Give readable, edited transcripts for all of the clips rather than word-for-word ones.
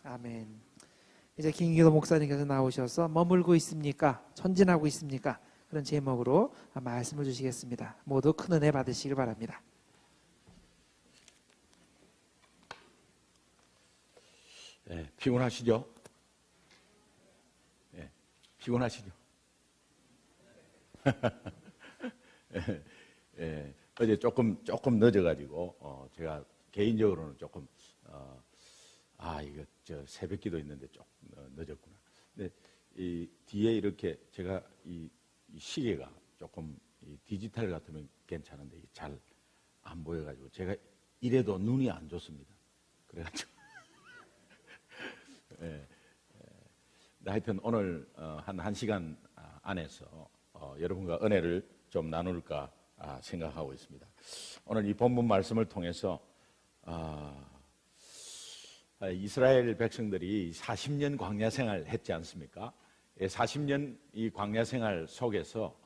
아멘. 이제 김기도 목사님께서 나오셔서 머물고 있습니까? 전진하고 있습니까? 그런 제목으로 말씀을 주시겠습니다. 모두 큰 은혜 받으시길 바랍니다. 네, 피곤하시죠? 네, 피곤하시죠? 네, 어제 조금 늦어가지고 제가 개인적으로는 조금 이거 저 새벽기도 있는데 조금 늦었구나. 근데 이 뒤에 이렇게 제가 이 시계가 조금 이 디지털 같으면 괜찮은데 잘 안 보여가지고 제가 이래도 눈이 안 좋습니다. 그래가지고 하여튼 오늘 한 시간 안에서 여러분과 은혜를 좀 나눌까 생각하고 있습니다. 오늘 이 본문 말씀을 통해서 이스라엘 백성들이 40년 광야 생활 했지 않습니까? 40년 이 광야 생활 속에서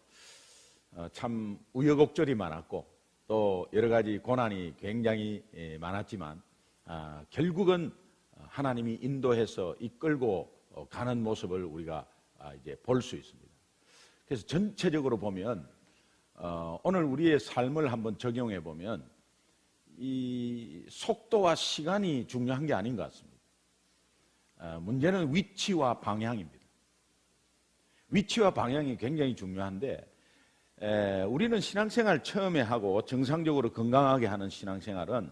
참 우여곡절이 많았고 또 여러 가지 고난이 굉장히 많았지만 결국은 하나님이 인도해서 이끌고 가는 모습을 우리가 이제 볼 수 있습니다. 그래서 전체적으로 보면 오늘 우리의 삶을 한번 적용해 보면 이 속도와 시간이 중요한 게 아닌 것 같습니다. 문제는 위치와 방향입니다. 위치와 방향이 굉장히 중요한데 우리는 신앙생활 처음에 하고 정상적으로 건강하게 하는 신앙생활은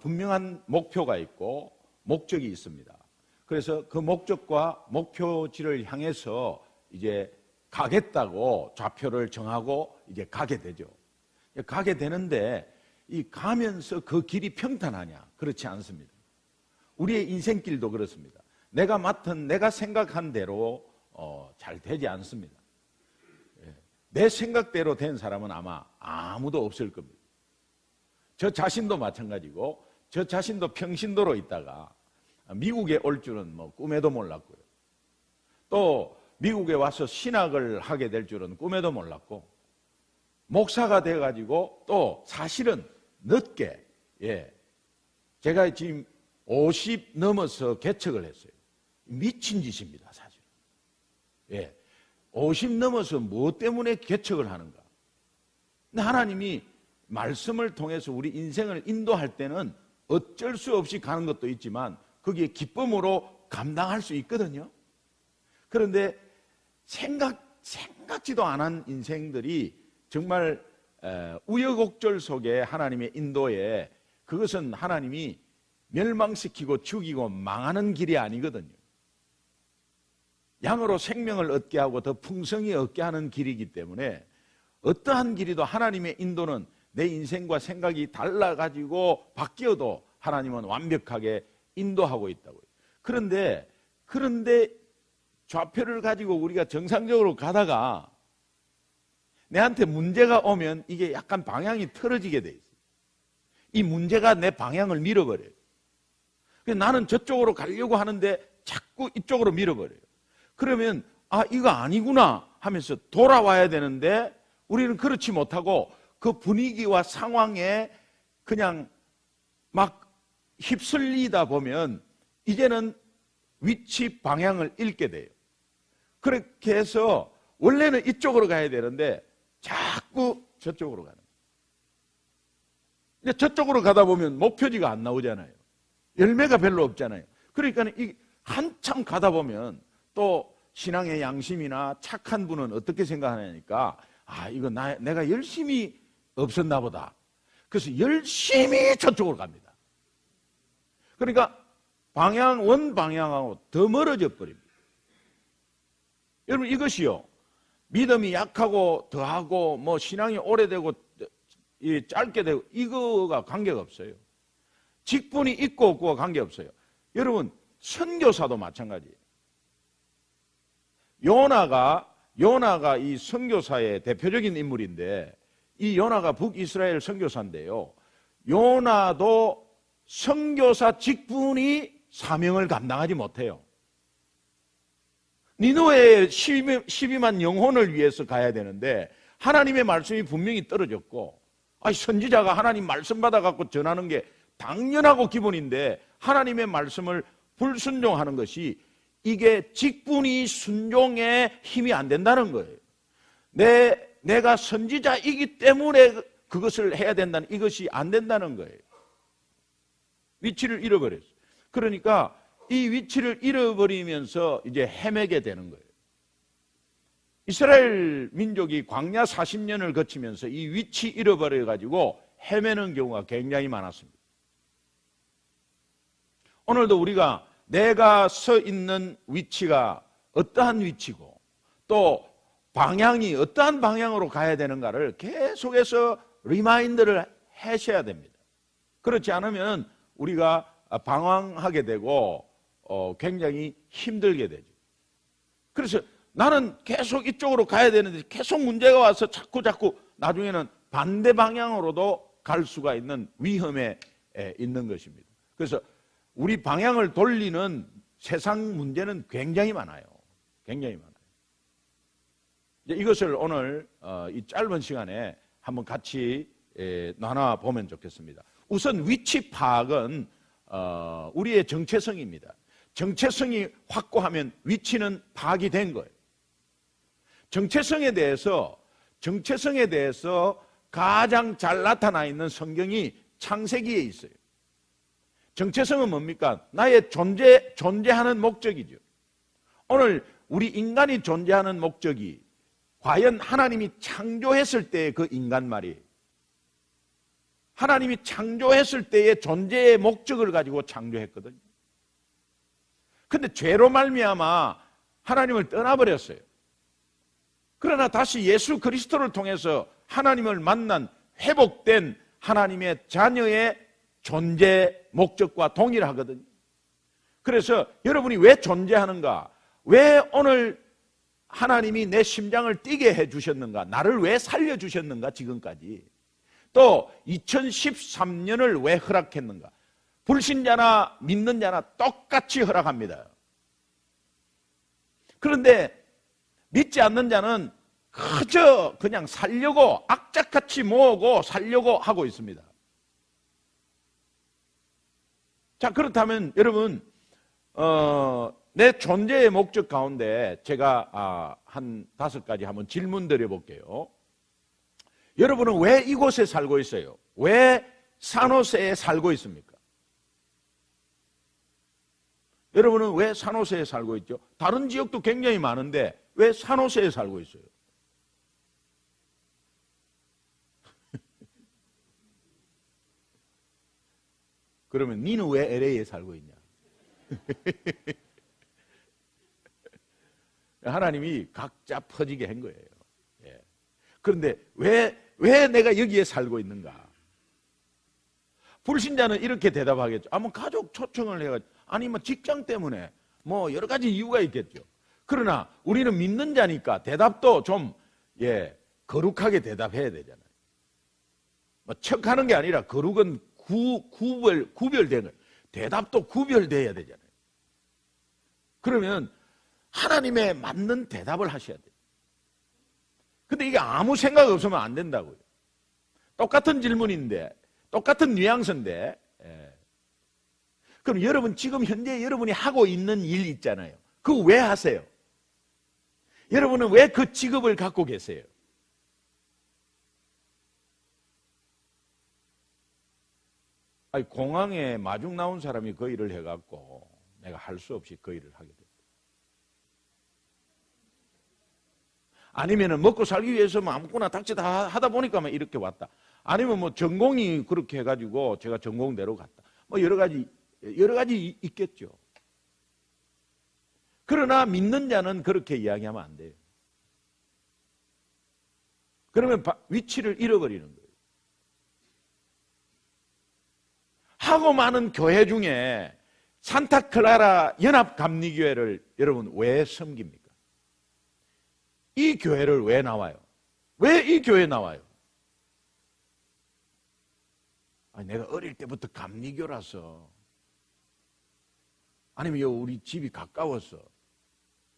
분명한 목표가 있고 목적이 있습니다. 그래서 그 목적과 목표지를 향해서 이제 가겠다고 좌표를 정하고 이제 가게 되죠. 가게 되는데 이 가면서 그 길이 평탄하냐? 그렇지 않습니다. 우리의 인생길도 그렇습니다. 내가 생각한 대로 잘 되지 않습니다. 내 생각대로 된 사람은 아마 아무도 없을 겁니다. 저 자신도 마찬가지고 저 자신도 평신도로 있다가 미국에 올 줄은 뭐 꿈에도 몰랐고요. 또 미국에 와서 신학을 하게 될 줄은 꿈에도 몰랐고 목사가 돼가지고 또 사실은 늦게 제가 지금 50 넘어서 개척을 했어요. 미친 짓입니다, 사실. 50 넘어서 뭐 때문에 개척을 하는가? 근데 하나님이 말씀을 통해서 우리 인생을 인도할 때는 어쩔 수 없이 가는 것도 있지만 거기에 기쁨으로 감당할 수 있거든요. 그런데 생각지도 않은 인생들이 정말 우여곡절 속에 하나님의 인도에 그것은 하나님이 멸망시키고 죽이고 망하는 길이 아니거든요. 양으로 생명을 얻게 하고 더 풍성히 얻게 하는 길이기 때문에 어떠한 길이도 하나님의 인도는 내 인생과 생각이 달라가지고 바뀌어도 하나님은 완벽하게 인도하고 있다고요. 그런데 좌표를 가지고 우리가 정상적으로 가다가 내한테 문제가 오면 이게 약간 방향이 틀어지게 돼 있어요. 이 문제가 내 방향을 밀어버려요. 그래서 나는 저쪽으로 가려고 하는데 자꾸 이쪽으로 밀어버려요. 그러면 이거 아니구나 하면서 돌아와야 되는데 우리는 그렇지 못하고 그 분위기와 상황에 그냥 막 휩쓸리다 보면 이제는 위치 방향을 잃게 돼요. 그렇게 해서 원래는 이쪽으로 가야 되는데 자꾸 저쪽으로 가는 거예요. 저쪽으로 가다 보면 목표지가 안 나오잖아요. 열매가 별로 없잖아요. 그러니까 한참 가다 보면 또 신앙의 양심이나 착한 분은 어떻게 생각하냐니까 이거 내가 열심히 없었나 보다. 그래서 열심히 저쪽으로 갑니다. 그러니까 원 방향하고 더 멀어져 버립니다. 여러분 이것이요, 믿음이 약하고 더하고 뭐 신앙이 오래되고 짧게 되고 이거가 관계가 없어요. 직분이 있고 없고가 관계없어요. 여러분 선교사도 마찬가지예요. 요나가 이 선교사의 대표적인 인물인데 이 요나가 북이스라엘 선교사인데요. 요나도 선교사 직분이 사명을 감당하지 못해요. 니느웨의 12만 영혼을 위해서 가야 되는데 하나님의 말씀이 분명히 떨어졌고 선지자가 하나님 말씀 받아갖고 전하는 게 당연하고 기본인데 하나님의 말씀을 불순종하는 것이 이게 직분이 순종의 힘이 안 된다는 거예요. 내가 선지자이기 때문에 그것을 해야 된다는, 이것이 안 된다는 거예요. 위치를 잃어버렸어요. 그러니까 이 위치를 잃어버리면서 이제 헤매게 되는 거예요. 이스라엘 민족이 광야 40년을 거치면서 이 위치 잃어버려가지고 헤매는 경우가 굉장히 많았습니다. 오늘도 우리가 내가 서 있는 위치가 어떠한 위치고 또 방향이 어떠한 방향으로 가야 되는가를 계속해서 리마인드를 하셔야 됩니다. 그렇지 않으면 우리가 방황하게 되고 굉장히 힘들게 되죠. 그래서 나는 계속 이쪽으로 가야 되는데 계속 문제가 와서 자꾸 나중에는 반대 방향으로도 갈 수가 있는 위험에 있는 것입니다. 그래서 우리 방향을 돌리는 세상 문제는 굉장히 많아요. 굉장히 많아요. 이것을 오늘 이 짧은 시간에 한번 같이 나눠보면 좋겠습니다. 우선 위치 파악은 우리의 정체성입니다. 정체성이 확고하면 위치는 파악이 된 거예요. 정체성에 대해서 가장 잘 나타나 있는 성경이 창세기에 있어요. 정체성은 뭡니까? 나의 존재하는 목적이죠. 오늘 우리 인간이 존재하는 목적이 과연 하나님이 창조했을 때의 그 인간 말이에요. 하나님이 창조했을 때의 존재의 목적을 가지고 창조했거든요. 근데 죄로 말미암아 하나님을 떠나버렸어요. 그러나 다시 예수 그리스도를 통해서 하나님을 만난 회복된 하나님의 자녀의 존재 목적과 동일하거든요. 그래서 여러분이 왜 존재하는가? 왜 오늘 하나님이 내 심장을 뛰게 해주셨는가? 나를 왜 살려주셨는가? 지금까지. 또 2013년을 왜 허락했는가? 불신자나 믿는 자나 똑같이 허락합니다. 그런데 믿지 않는 자는 그저 그냥 살려고 악착같이 모으고 살려고 하고 있습니다. 자, 그렇다면 여러분 내 존재의 목적 가운데 제가 한 5가지 한번 질문 드려볼게요. 여러분은 왜 이곳에 살고 있어요? 왜 산호세에 살고 있습니까? 여러분은 왜 산호세에 살고 있죠? 다른 지역도 굉장히 많은데 왜 산호세에 살고 있어요? 그러면 니는 왜 LA에 살고 있냐? 하나님이 각자 퍼지게 한 거예요. 예. 그런데 왜 내가 여기에 살고 있는가? 불신자는 이렇게 대답하겠죠. 뭐 가족 초청을 해가지고, 아니 뭐 직장 때문에 뭐 여러 가지 이유가 있겠죠. 그러나 우리는 믿는 자니까 대답도 좀 거룩하게 대답해야 되잖아요. 뭐 척하는 게 아니라 거룩은 구별된 거예요. 대답도 구별돼야 되잖아요. 그러면 하나님에 맞는 대답을 하셔야 돼요. 근데 이게 아무 생각 없으면 안 된다고요. 똑같은 질문인데, 똑같은 뉘앙스인데, 그럼 여러분 지금 현재 여러분이 하고 있는 일 있잖아요. 그거 왜 하세요? 여러분은 왜 그 직업을 갖고 계세요? 아니, 공항에 마중 나온 사람이 그 일을 해갖고 내가 할 수 없이 그 일을 하게 됐다. 아니면은 먹고 살기 위해서 뭐 아무거나 닥치다 하다 보니까 이렇게 왔다. 아니면 뭐 전공이 그렇게 해가지고 제가 전공대로 갔다. 뭐 여러 가지 있겠죠. 그러나 믿는 자는 그렇게 이야기하면 안 돼요. 그러면 위치를 잃어버리는 거예요. 하고 많은 교회 중에 산타클라라 연합감리교회를 여러분 왜 섬깁니까? 이 교회를 왜 나와요? 왜 이 교회에 나와요? 아니, 내가 어릴 때부터 감리교라서, 아니면 우리 집이 가까워서,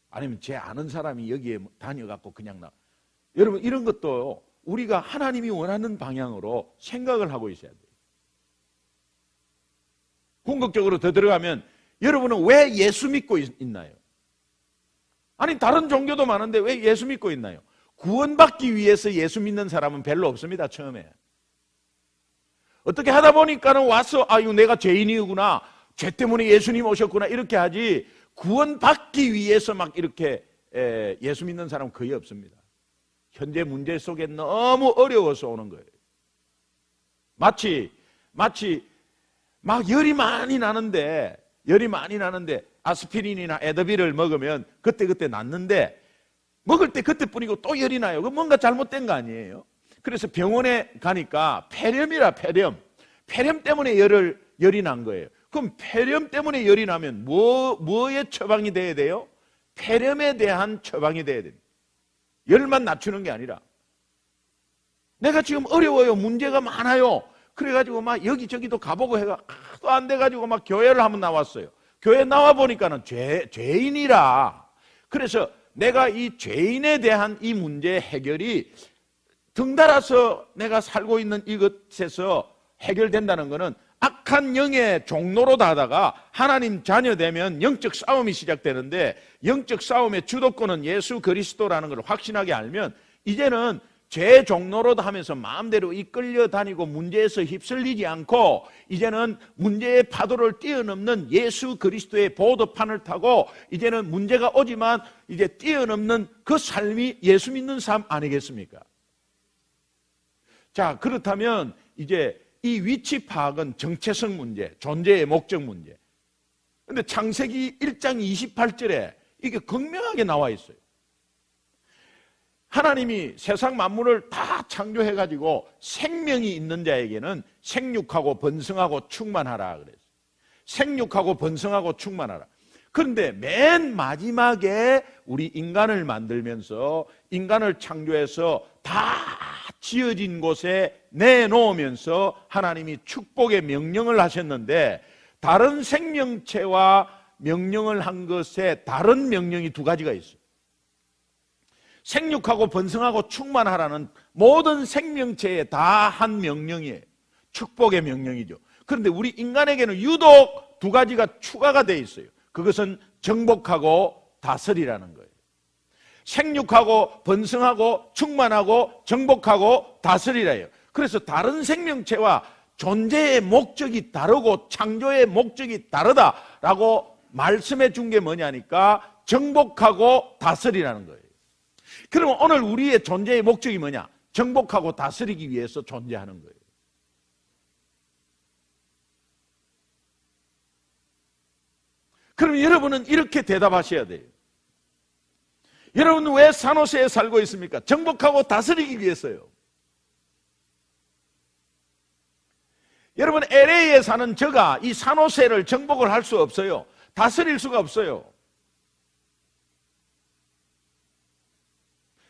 아니면 제 아는 사람이 여기에 다녀갖고 그냥 나. 여러분, 이런 것도 우리가 하나님이 원하는 방향으로 생각을 하고 있어야 돼요. 궁극적으로 더 들어가면 여러분은 왜 예수 믿고 있나요? 아니 다른 종교도 많은데 왜 예수 믿고 있나요? 구원받기 위해서 예수 믿는 사람은 별로 없습니다. 처음에 어떻게 하다 보니까는 와서 아유 내가 죄인이구나, 죄 때문에 예수님 오셨구나 이렇게 하지, 구원받기 위해서 막 이렇게 예수 믿는 사람은 거의 없습니다. 현재 문제 속에 너무 어려워서 오는 거예요. 마치 막 열이 많이 나는데 아스피린이나 에드빌을 먹으면 그때 낫는데 먹을 때 그때뿐이고 또 열이 나요. 그 뭔가 잘못된 거 아니에요? 그래서 병원에 가니까 폐렴이라 폐렴 때문에 열이 난 거예요. 그럼 폐렴 때문에 열이 나면 뭐에 처방이 돼야 돼요? 폐렴에 대한 처방이 돼야 됩니다. 열만 낮추는 게 아니라 내가 지금 어려워요. 문제가 많아요. 그래가지고 막 여기저기도 가보고 해가 또 안 돼가지고 막 교회를 한번 나왔어요. 교회 나와 보니까는 죄인이라. 그래서 내가 이 죄인에 대한 이 문제 해결이 덩달아서 내가 살고 있는 이것에서 해결된다는 것은 악한 영의 종로로 다다가 하나님 자녀 되면 영적 싸움이 시작되는데, 영적 싸움의 주도권은 예수 그리스도라는 걸 확신하게 알면 이제는 죄 종로로 하면서 마음대로 이끌려 다니고 문제에서 휩쓸리지 않고 이제는 문제의 파도를 뛰어넘는 예수 그리스도의 보도판을 타고 이제는 문제가 오지만 이제 뛰어넘는 그 삶이 예수 믿는 삶 아니겠습니까? 자, 그렇다면 이제 이 위치 파악은 정체성 문제, 존재의 목적 문제. 근데 창세기 1장 28절에 이게 극명하게 나와 있어요. 하나님이 세상 만물을 다 창조해가지고 생명이 있는 자에게는 생육하고 번성하고 충만하라 그랬어요. 생육하고 번성하고 충만하라. 그런데 맨 마지막에 우리 인간을 만들면서 인간을 창조해서 다 지어진 곳에 내놓으면서 하나님이 축복의 명령을 하셨는데, 다른 생명체와 명령을 한 것에 다른 명령이 두 가지가 있어요. 생육하고 번성하고 충만하라는 모든 생명체에 다 한 명령이에요. 축복의 명령이죠. 그런데 우리 인간에게는 유독 두 가지가 추가가 되어 있어요. 그것은 정복하고 다스리라는 거예요. 생육하고 번성하고 충만하고 정복하고 다스리라요. 그래서 다른 생명체와 존재의 목적이 다르고 창조의 목적이 다르다라고 말씀해 준 게 뭐냐니까 정복하고 다스리라는 거예요. 그러면 오늘 우리의 존재의 목적이 뭐냐? 정복하고 다스리기 위해서 존재하는 거예요. 그럼 여러분은 이렇게 대답하셔야 돼요. 여러분은 왜 산호세에 살고 있습니까? 정복하고 다스리기 위해서요. 여러분, LA에 사는 저가 이 산호세를 정복을 할 수 없어요. 다스릴 수가 없어요.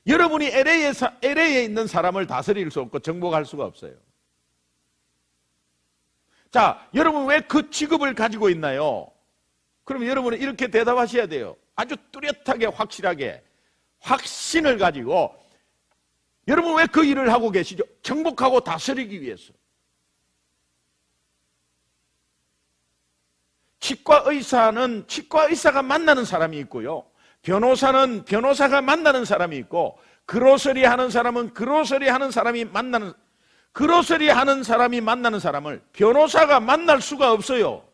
여러분이 LA에 있는 사람을 다스릴 수 없고 정복할 수가 없어요. 자, 여러분 왜 그 직업을 가지고 있나요? 그럼 여러분은 이렇게 대답하셔야 돼요. 아주 뚜렷하게 확실하게 확신을 가지고, 여러분 왜 그 일을 하고 계시죠? 정복하고 다스리기 위해서. 치과 의사가 만나는 사람이 있고요, 변호사는 변호사가 만나는 사람이 있고, 그로서리 하는 사람은 그로서리 하는 사람이 만나는, 그로서리 하는 사람이 만나는 사람을 변호사가 만날 수가 없어요.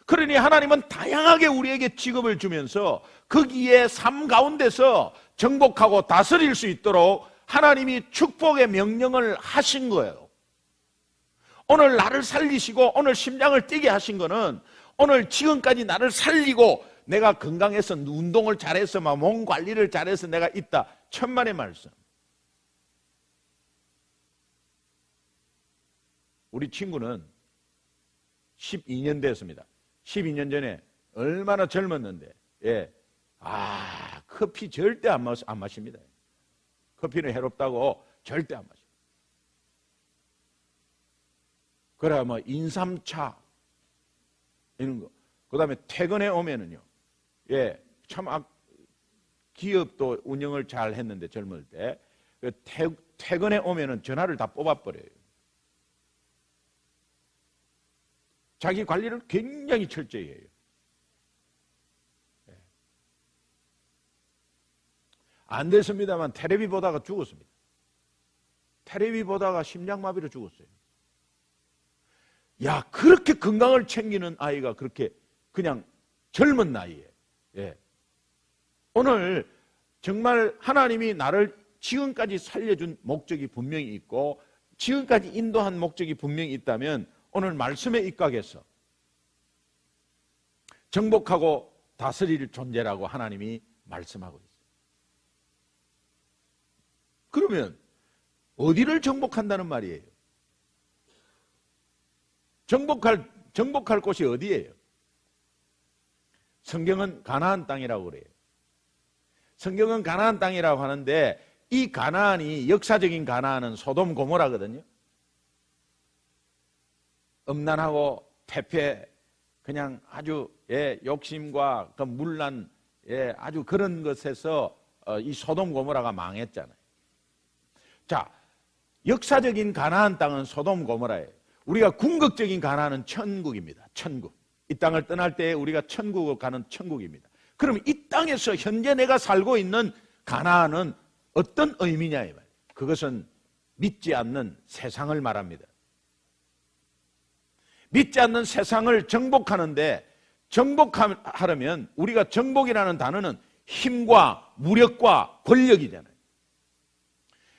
그러니 하나님은 다양하게 우리에게 직업을 주면서 거기에 삶 가운데서 정복하고 다스릴 수 있도록 하나님이 축복의 명령을 하신 거예요. 오늘 나를 살리시고 오늘 심장을 뛰게 하신 거는, 오늘 지금까지 나를 살리고 내가 건강해서 운동을 잘해서 막 몸 관리를 잘해서 내가 있다, 천만의 말씀. 우리 친구는 12년 됐습니다. 12년 전에 얼마나 젊었는데, 커피 절대 안 마십니다. 커피는 해롭다고 절대 안 마십니다. 그래 뭐 인삼차 이런 거. 그 다음에 퇴근해 오면은요, 참 기업도 운영을 잘 했는데 젊을 때 퇴근해 오면은 전화를 다 뽑아버려요. 자기 관리를 굉장히 철저히 해요. 안 됐습니다만 테레비 보다가 죽었습니다. 테레비 보다가 심장마비로 죽었어요. 야, 그렇게 건강을 챙기는 아이가 그렇게 그냥 젊은 나이에. 예. 오늘 정말 하나님이 나를 지금까지 살려준 목적이 분명히 있고 지금까지 인도한 목적이 분명히 있다면 오늘 말씀에 입각해서 정복하고 다스릴 존재라고 하나님이 말씀하고 있어요. 그러면 어디를 정복한다는 말이에요? 정복할 곳이 어디예요? 성경은 가나안 땅이라고 그래요. 성경은 가나안 땅이라고 하는데 이 가나안이 역사적인 가나안은 소돔 고모라거든요. 음란하고 퇴폐 그냥 아주 욕심과 그 문란 아주 그런 것에서 이 소돔 고모라가 망했잖아요. 자, 역사적인 가나안 땅은 소돔 고모라예요. 우리가 궁극적인 가나안은 천국입니다. 천국. 이 땅을 떠날 때 우리가 천국으로 가는 천국입니다. 그럼 이 땅에서 현재 내가 살고 있는 가나안은 어떤 의미냐 이 말이에요. 그것은 믿지 않는 세상을 말합니다. 믿지 않는 세상을 정복하는데 정복하려면 우리가 정복이라는 단어는 힘과 무력과 권력이잖아요.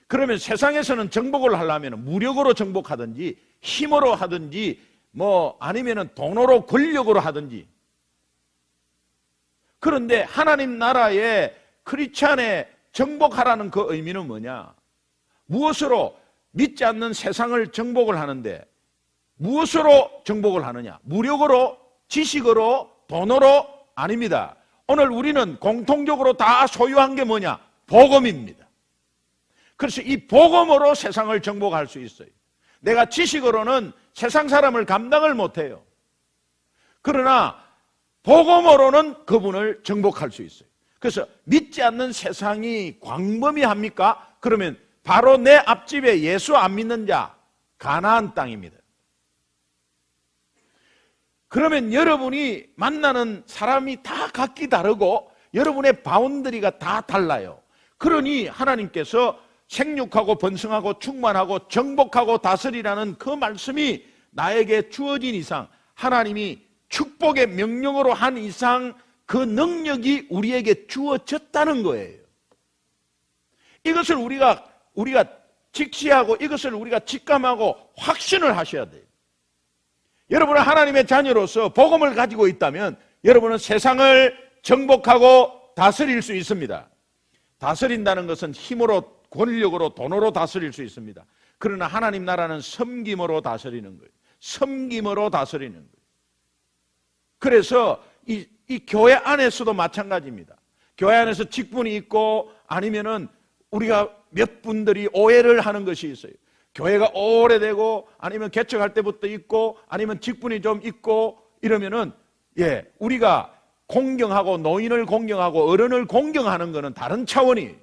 그러면 세상에서는 정복을 하려면 무력으로 정복하든지 힘으로 하든지 아니면은 돈으로 권력으로 하든지. 그런데 하나님 나라의 크리스찬에 정복하라는 그 의미는 뭐냐? 무엇으로? 믿지 않는 세상을 정복을 하는데 무엇으로 정복을 하느냐? 무력으로, 지식으로, 돈으로? 아닙니다. 오늘 우리는 공통적으로 다 소유한 게 뭐냐? 복음입니다. 그래서 이 복음으로 세상을 정복할 수 있어요. 내가 지식으로는 세상 사람을 감당을 못해요. 그러나 복음으로는 그분을 정복할 수 있어요. 그래서 믿지 않는 세상이 광범위합니까? 그러면 바로 내 앞집에 예수 안 믿는 자 가나안 땅입니다. 그러면 여러분이 만나는 사람이 다 각기 다르고 여러분의 바운더리가 다 달라요. 그러니 하나님께서 생육하고 번성하고 충만하고 정복하고 다스리라는 그 말씀이 나에게 주어진 이상, 하나님이 축복의 명령으로 한 이상 그 능력이 우리에게 주어졌다는 거예요. 이것을 우리가 직시하고 이것을 우리가 직감하고 확신을 하셔야 돼요. 여러분은 하나님의 자녀로서 복음을 가지고 있다면 여러분은 세상을 정복하고 다스릴 수 있습니다. 다스린다는 것은 힘으로, 권력으로, 돈으로 다스릴 수 있습니다. 그러나 하나님 나라는 섬김으로 다스리는 거예요. 섬김으로 다스리는 거예요. 그래서 이 교회 안에서도 마찬가지입니다. 교회 안에서 직분이 있고 아니면은 우리가 몇 분들이 오해를 하는 것이 있어요. 교회가 오래되고 아니면 개척할 때부터 있고 아니면 직분이 좀 있고 이러면은 우리가 공경하고 노인을 공경하고 어른을 공경하는 것은 다른 차원이에요.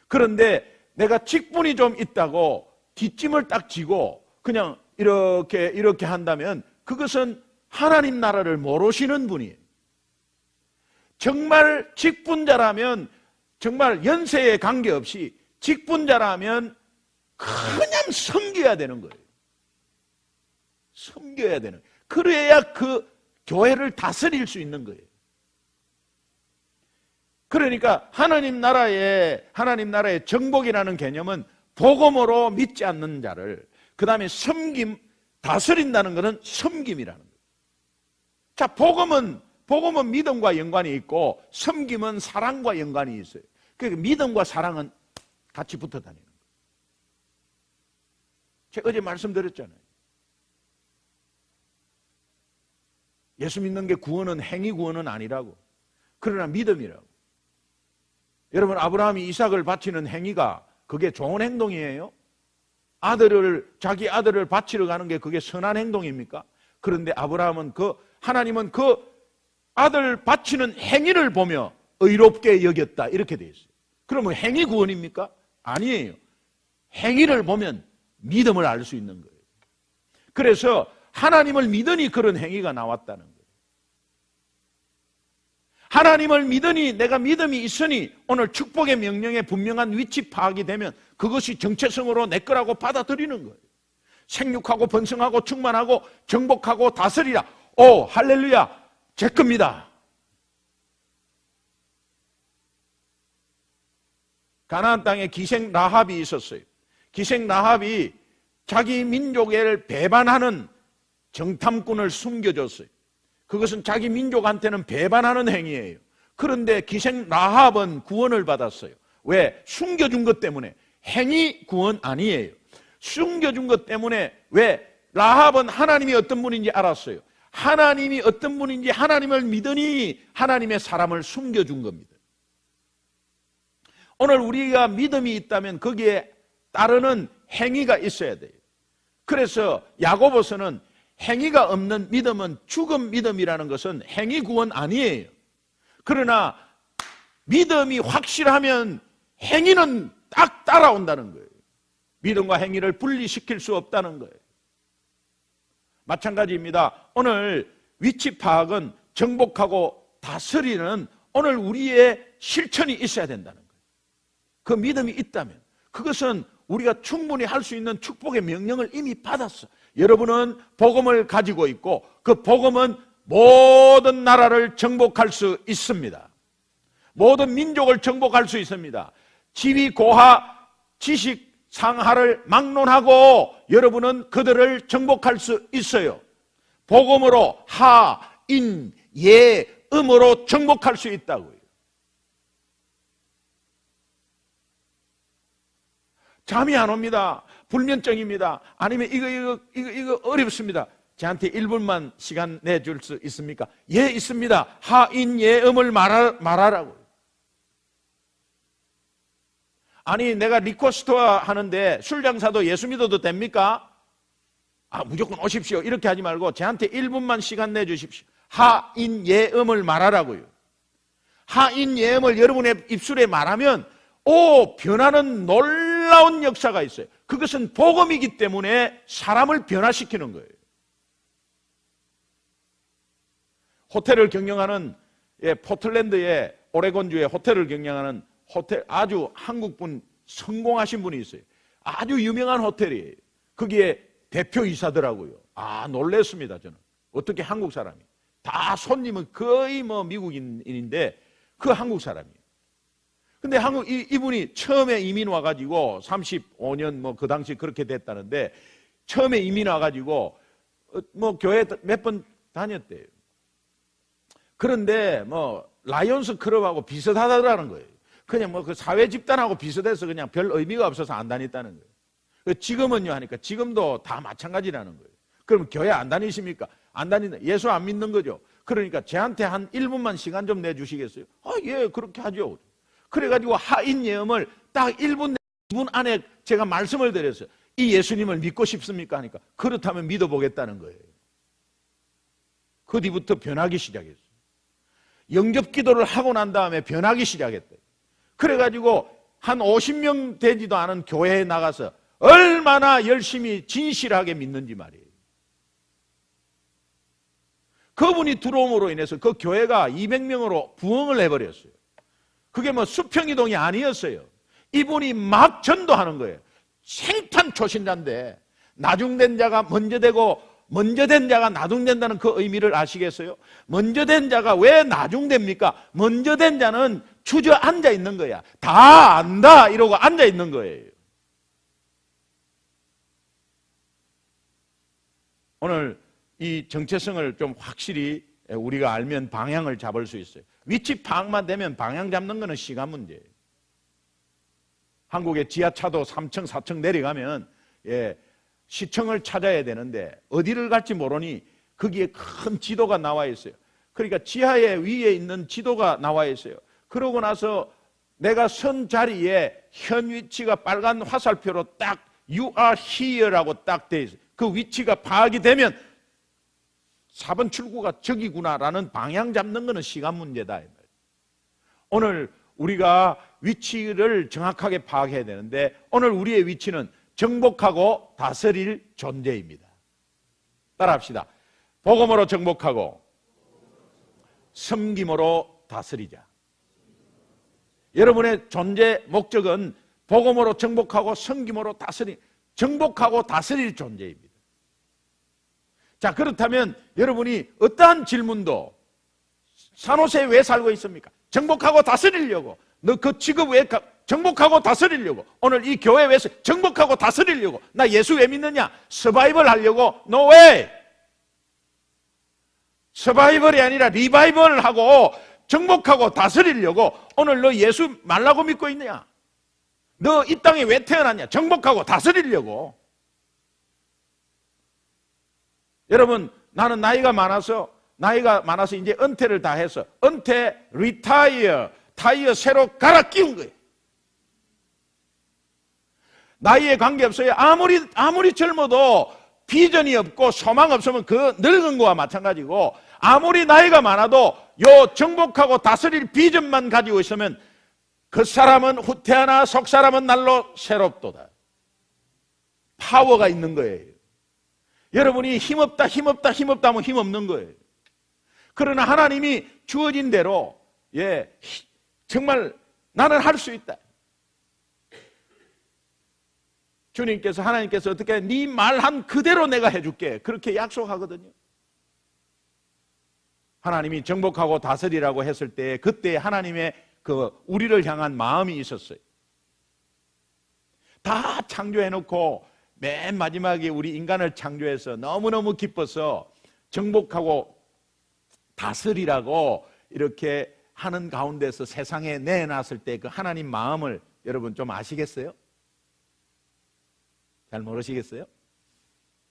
그런데 내가 직분이 좀 있다고 뒷짐을 딱 지고 그냥 이렇게 한다면 그것은 하나님 나라를 모르시는 분이에요. 정말 직분자라면 정말 연세에 관계없이 직분자라면 그냥 섬겨야 되는 거예요. 섬겨야 되는 거예요. 그래야 그 교회를 다스릴 수 있는 거예요. 그러니까 하나님 나라의 정복이라는 개념은 복음으로 믿지 않는 자를, 그 다음에 섬김, 다스린다는 것은 섬김이라는 거예요. 자, 복음은 믿음과 연관이 있고 섬김은 사랑과 연관이 있어요. 그러니까 믿음과 사랑은 같이 붙어 다니는 거예요. 제가 어제 말씀드렸잖아요. 예수 믿는 게 구원은 행위 구원은 아니라고. 그러나 믿음이라고. 여러분, 아브라함이 이삭을 바치는 행위가 그게 좋은 행동이에요? 자기 아들을 바치러 가는 게 그게 선한 행동입니까? 그런데 하나님은 그 아들 바치는 행위를 보며 의롭게 여겼다 이렇게 돼 있어요. 그러면 행위 구원입니까? 아니에요. 행위를 보면 믿음을 알 수 있는 거예요. 그래서 하나님을 믿으니 그런 행위가 나왔다는 거예요. 하나님을 믿으니 내가 믿음이 있으니 오늘 축복의 명령에 분명한 위치 파악이 되면 그것이 정체성으로 내 거라고 받아들이는 거예요. 생육하고 번성하고 충만하고 정복하고 다스리라. 오, 할렐루야, 제 겁니다. 가나안 땅에 기생 라합이 있었어요. 기생 라합이 자기 민족을 배반하는 정탐꾼을 숨겨줬어요. 그것은 자기 민족한테는 배반하는 행위예요. 그런데 기생 라합은 구원을 받았어요. 왜? 숨겨준 것 때문에. 행위 구원 아니에요. 숨겨준 것 때문에. 왜? 라합은 하나님이 어떤 분인지 알았어요. 하나님이 어떤 분인지 하나님을 믿으니 하나님의 사람을 숨겨준 겁니다. 오늘 우리가 믿음이 있다면 거기에 따르는 행위가 있어야 돼요. 그래서 야고보서는 행위가 없는 믿음은 죽은 믿음이라는 것은 행위 구원 아니에요. 그러나 믿음이 확실하면 행위는 딱 따라온다는 거예요. 믿음과 행위를 분리시킬 수 없다는 거예요. 마찬가지입니다. 오늘 위치 파악은 정복하고 다스리는 오늘 우리의 실천이 있어야 된다는 거예요. 그 믿음이 있다면 그것은 우리가 충분히 할 수 있는 축복의 명령을 이미 받았어. 여러분은 복음을 가지고 있고 그 복음은 모든 나라를 정복할 수 있습니다. 모든 민족을 정복할 수 있습니다. 지위 고하, 지식 상하를 막론하고 여러분은 그들을 정복할 수 있어요. 복음으로 하, 인, 예, 음으로 정복할 수 있다고요. 잠이 안 옵니다. 불면증입니다. 아니면 이거 어렵습니다. 저한테 1분만 시간 내줄 수 있습니까? 예, 있습니다. 하인 예음을 말하라고요. 아니, 내가 리코스토어 하는데 술 장사도 예수 믿어도 됩니까? 무조건 오십시오. 이렇게 하지 말고 저한테 1분만 시간 내주십시오. 하인 예음을 말하라고요. 하인 예음을 여러분의 입술에 말하면 변하는 놀라운 역사가 있어요. 그것은 복음이기 때문에 사람을 변화시키는 거예요. 호텔을 경영하는 포틀랜드의 오레곤주의 호텔을 경영하는 아주 한국분 성공하신 분이 있어요. 아주 유명한 호텔이에요. 거기에 대표이사더라고요. 놀랬습니다. 저는 어떻게 한국 사람이 다 손님은 거의 미국인인데 그 한국 사람이에요. 근데 이분이 처음에 이민 와가지고 35년 그 당시 그렇게 됐다는데 처음에 이민 와가지고 교회 몇 번 다녔대요. 그런데 라이온스 클럽하고 비슷하다라는 거예요. 그냥 그 사회 집단하고 비슷해서 그냥 별 의미가 없어서 안 다녔다는 거예요. 지금은요 하니까 지금도 다 마찬가지라는 거예요. 그럼 교회 안 다니십니까? 안 다닌다. 예수 안 믿는 거죠. 그러니까 저한테 한 1분만 시간 좀 내주시겠어요? 예, 그렇게 하죠. 그래가지고 하인 예음을 딱 1분, 2분 안에 제가 말씀을 드렸어요. 이 예수님을 믿고 싶습니까? 하니까 그렇다면 믿어보겠다는 거예요. 그 뒤부터 변하기 시작했어요. 영접 기도를 하고 난 다음에 변하기 시작했대요. 그래가지고 한 50명 되지도 않은 교회에 나가서 얼마나 열심히 진실하게 믿는지 말이에요. 그분이 들어옴으로 인해서 그 교회가 200명으로 부흥을 해버렸어요. 그게 수평이동이 아니었어요. 이분이 막 전도하는 거예요. 생판 초신자인데 나중된 자가 먼저 되고 먼저 된 자가 나중된다는 그 의미를 아시겠어요? 먼저 된 자가 왜 나중됩니까? 먼저 된 자는 주저앉아 있는 거야. 다 안다 이러고 앉아 있는 거예요. 오늘 이 정체성을 좀 확실히 우리가 알면 방향을 잡을 수 있어요. 위치 파악만 되면 방향 잡는 거는 시간 문제예요. 한국의 지하차도 3층, 4층 내려가면 시청을 찾아야 되는데 어디를 갈지 모르니 거기에 큰 지도가 나와 있어요. 그러니까 지하에 위에 있는 지도가 나와 있어요. 그러고 나서 내가 선 자리에 현 위치가 빨간 화살표로 딱 You are here라고 딱 돼 있어요. 그 위치가 파악이 되면 4번 출구가 저기구나라는 방향 잡는 것은 시간 문제다. 오늘 우리가 위치를 정확하게 파악해야 되는데 오늘 우리의 위치는 정복하고 다스릴 존재입니다. 따라합시다. 복음으로 정복하고 섬김으로 다스리자. 여러분의 존재 목적은 복음으로 정복하고 섬김으로 정복하고 다스릴 존재입니다. 자, 그렇다면 여러분이 어떠한 질문도 산호세에 왜 살고 있습니까? 정복하고 다스리려고. 너 그 직업 왜 정복하고 다스리려고. 오늘 이 교회 왜 정복하고 다스리려고. 나 예수 왜 믿느냐? 서바이벌 하려고. No way. 서바이벌이 아니라 리바이벌을 하고 정복하고 다스리려고. 오늘 너 예수 말라고 믿고 있느냐? 너 이 땅에 왜 태어났냐? 정복하고 다스리려고. 여러분, 나는 나이가 많아서 이제 은퇴를 다 해서 타이어 새로 갈아 끼운 거예요. 나이에 관계없어요. 아무리 젊어도 비전이 없고 소망 없으면 그 늙은 거와 마찬가지고, 아무리 나이가 많아도 요 정복하고 다스릴 비전만 가지고 있으면 그 사람은 후퇴하나 속 사람은 날로 새롭도다. 파워가 있는 거예요. 여러분이 힘없다 하면 힘없는 거예요. 그러나 하나님이 주어진 대로 정말 나는 할 수 있다. 주님께서, 하나님께서 어떻게 네 말한 그대로 내가 해줄게, 그렇게 약속하거든요. 하나님이 정복하고 다스리라고 했을 때 그때 하나님의 우리를 향한 마음이 있었어요. 다 창조해놓고 맨 마지막에 우리 인간을 창조해서 너무너무 기뻐서 정복하고 다스리라고 이렇게 하는 가운데서 세상에 내놨을 때 그 하나님 마음을 여러분 좀 아시겠어요? 잘 모르시겠어요?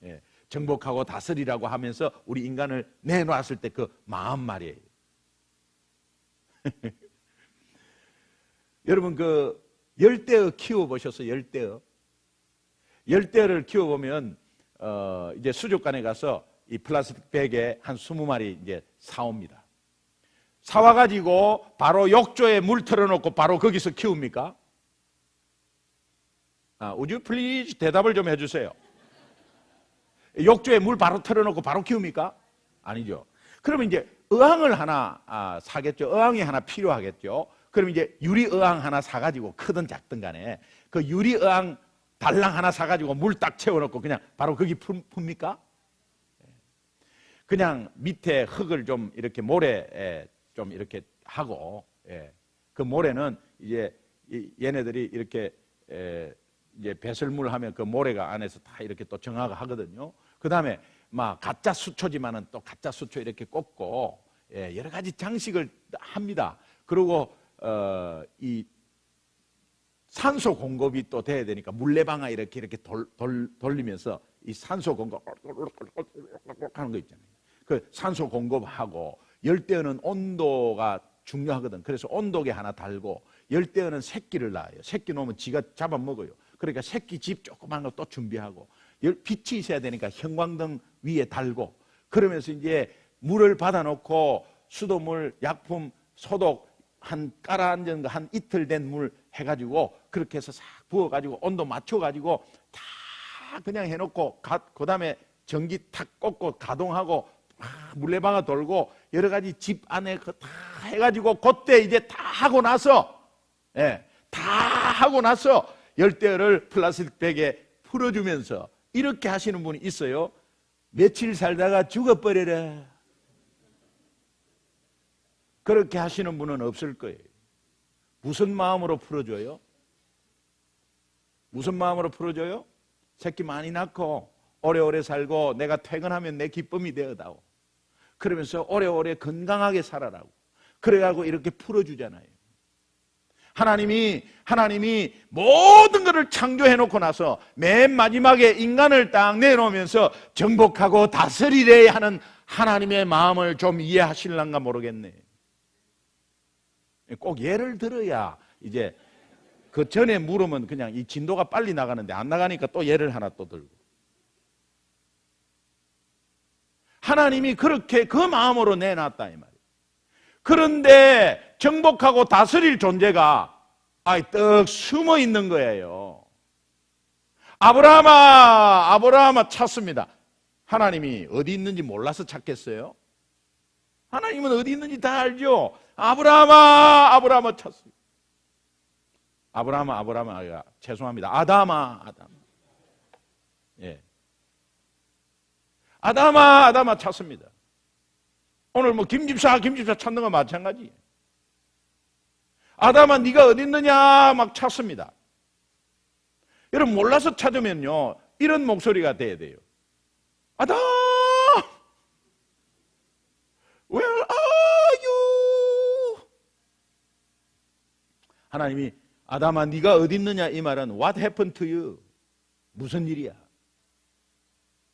예, 정복하고 다스리라고 하면서 우리 인간을 내놨을 때 그 마음 말이에요. 여러분, 그 열대어 키워보셨어요? 열대어를 키워보면 이제 수족관에 가서 이 플라스틱 백에 한 20마리 이제 사옵니다. 사와가지고 바로 욕조에 물 틀어놓고 바로 거기서 키웁니까? Would you please 대답을 좀 해주세요. 욕조에 물 바로 틀어놓고 바로 키웁니까? 아니죠. 그러면 이제 어항을 하나 사겠죠. 어항이 하나 필요하겠죠. 그럼 이제 유리 어항 하나 사가지고, 크든 작든 간에 그 유리 어항 달랑 하나 사가지고 물 딱 채워놓고 그냥 바로 거기 풉니까? 그냥 밑에 흙을 좀 이렇게 모래 좀 이렇게 하고, 그 모래는 이제 얘네들이 이렇게 이제 배설물 하면 그 모래가 안에서 다 이렇게 또 정화가 하거든요. 그 다음에 막 가짜 수초지만은 또 가짜 수초 이렇게 꽂고 여러 가지 장식을 합니다. 그리고 이 산소 공급이 또 돼야 되니까 물레방아 이렇게 돌리면서 이 산소 공급 하는 거 있잖아요. 그 산소 공급하고, 열대어는 온도가 중요하거든. 그래서 온도계 하나 달고, 열대어는 새끼를 낳아요. 새끼 놓으면 지가 잡아먹어요. 그러니까 새끼 집 조그만 거 또 준비하고, 빛이 있어야 되니까 형광등 위에 달고, 그러면서 이제 물을 받아놓고 수돗물, 약품, 소독 깔아앉은 거 한 이틀 된 물 해가지고 그렇게 해서 싹 부어가지고 온도 맞춰가지고 다 그냥 해놓고, 그 다음에 전기 탁 꽂고 가동하고 물레방아 돌고 여러 가지 집 안에 다 해가지고, 그때 이제 다 하고 나서 열대어를 플라스틱 백에 풀어주면서 이렇게 하시는 분이 있어요. 며칠 살다가 죽어버려라. 그렇게 하시는 분은 없을 거예요. 무슨 마음으로 풀어줘요? 무슨 마음으로 풀어줘요? 새끼 많이 낳고 오래오래 살고 내가 퇴근하면 내 기쁨이 되어다오. 그러면서 오래오래 건강하게 살아라고. 그래가지고 이렇게 풀어주잖아요. 하나님이 모든 것을 창조해놓고 나서 맨 마지막에 인간을 딱 내놓으면서 정복하고 다스리려 하는 하나님의 마음을 좀 이해하실란가 모르겠네. 꼭 예를 들어야 이제 그 전에 물으면 그냥 이 진도가 빨리 나가는데 안 나가니까 또 예를 하나 또 들고. 하나님이 그렇게 그 마음으로 내놨다 이 말이에요. 그런데 정복하고 다스릴 존재가 떡 숨어 있는 거예요. 아브라함아 찾습니다. 하나님이 어디 있는지 몰라서 찾겠어요? 하나님은 어디 있는지 다 알죠. 아브라함아 찾습니다. 아브라함아, 죄송합니다. 아담아. 예. 아담아 찾습니다. 오늘 뭐 김집사 찾는 거 마찬가지. 아담아 네가 어디 있느냐 막 찾습니다. 여러분 몰라서 찾으면요 이런 목소리가 돼야 돼요. 아담, where are you? 하나님이 아담아 네가 어디 있느냐 이 말은 what happened to you? 무슨 일이야?